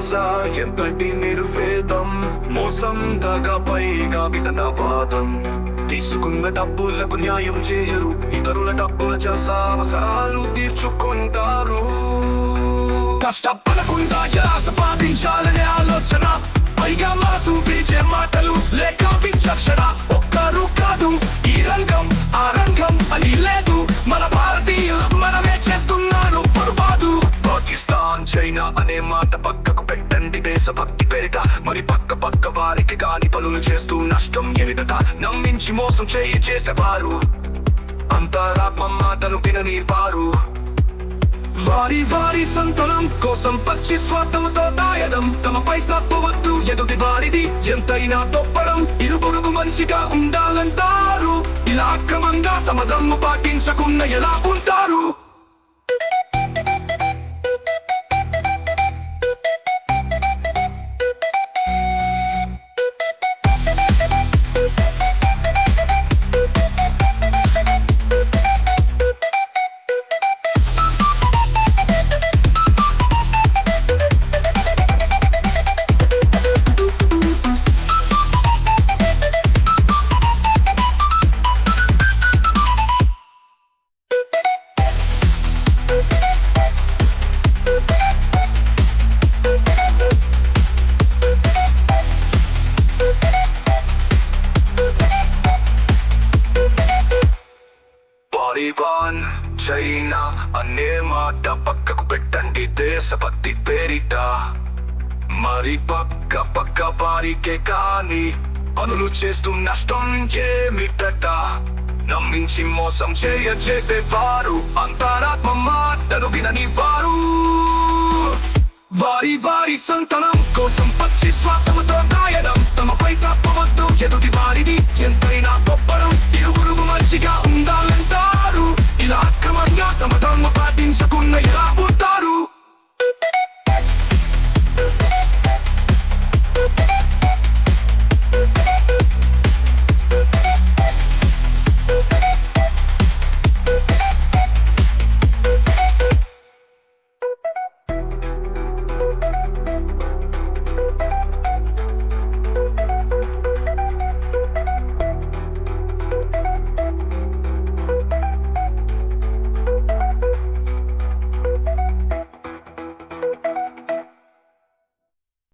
ఆశ ఎంతటి నిర్వేదం, మోసం దగా పైగా వితనవాదం. తీసుకున్న డబ్బులకు న్యాయం చేయరు, ఇతరుల డబ్బుల చేస అవసరాలు తీర్చుకుంటారు. కష్టపడకుండా ఎలా సంపాదించాలనే ఆలోచన, పైగా మనసు పీచే మాటలు లేక విచక్షణ. ఒక్కరు కాదు ఈ రంగం ఆ రంగం అని లేదు, మన భారతీయులు మనమే చేస్తున్నారు పొరపాటు. పాకిస్తాన్ చైనా అనే మాట పక్కకు పెట్టండి, దేశభక్తి పేరిట మరి పక్క వారికి గాని పనులు చేస్తూ నష్టం ఏమిటట. నమ్మించి మోసం చేసేవారు అంతరాత్మ మాటలు విననివారు. వారి సంతనం కోసం పచ్చి స్వార్థంతో దాయడం, తమ పైసా పోవద్దు ఎదుటి వారిది ఎంతైనా తొప్పడం. ఇరుపొరుగు మంచిగా ఉండాలంటారు, ఇలా అక్రమంగా సమధర్మ పాటించకుండా ఎలా ఉంటారు? తాలిబాన్ చైనా అనే మాట పక్కకు పెట్టండి, దేశభక్తి పేరిట మరి పక్క వారికే కాని పనులు చేస్తూ నష్టం ఏమిటట. నమ్మించి మోసం చేసేవారు అంతరాత్మ మాటలు విననివారు. వారి సంతనం కోసం పచ్చి స్వార్థంతో దాయడం, తమ పైసా పోవద్దు ఎదుటి వారిది ఎంతైనా గొప్పడం. ఇరువురు మంచిగా ఉండాలంటారు, ఇలా అక్రమంగా సమధర్మ పాటించకుండా ఎలా ఉంటారు?